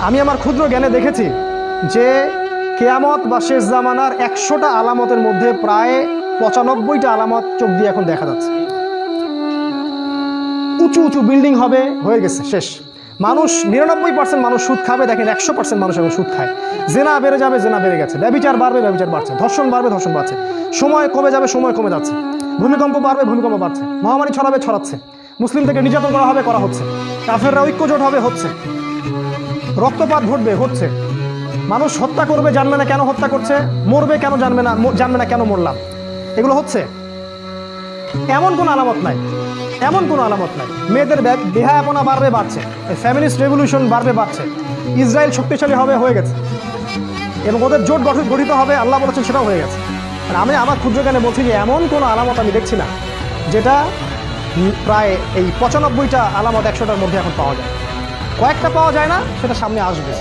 আমি আমার ক্ষুদ্র জ্ঞানে দেখেছি যে কিয়ামত বা শেষ জামানার 100টা আলামতের মধ্যে প্রায় 95টা আলামত চোখ দিয়ে এখন দেখা যাচ্ছে। উঁচু উঁচু বিল্ডিং হবে, হয়ে গেছে, শেষ। মানুষ 99% মানুষ সুদ খাবে, দেখেন 100% মানুষ এখন সুদ খায়। জেনা বেড়ে যাবে, জেনা বেড়ে গেছে। ব্যভিচার বাড়বে, ব্যভিচার বাড়ছে। ধর্ষণ বাড়বে, ধর্ষণ বাড়ছে। সময় কমে যাবে, সময় কমে যাচ্ছে। ভূমিকম্প বাড়বে, ভূমিকম্প বাড়ছে। মহামারী ছড়াবে, ছড়াচ্ছে। মুসলিম থেকে নির্যাতন করা হবে, করা হচ্ছে। কাফেররা ঐক্যজোট হবে, হচ্ছে। রক্তপাত ঘটবে, হচ্ছে। মানুষ হত্যা করবে, জানবে না কেন হত্যা করছে। মরবে কেন, জানবে না কেন মরলাম। এগুলো হচ্ছে। এমন কোনো আলামত নাই, এমন কোনো আলামত নাই। মেয়েদের বেহায়াপনা বাড়বে, বাড়ছে। ফ্যামিলিস্ট রেভলিউশন বাড়বে, বাড়ছে। ইসরায়েল শক্তিশালী হবে, হয়ে গেছে। এবং ওদের জোট গঠিত হবে, আল্লাহ বলেছেন, সেটাও হয়ে গেছে। আর আমি আমার ক্ষুদ্র জ্ঞানে বলছি যে এমন কোনো আলামত আমি দেখছি না যেটা প্রায় এই 95টা আলামত 100টার মধ্যে এখন পাওয়া যায়। কয়েকটা পাওয়া যায় না, সেটা সামনে আসবে।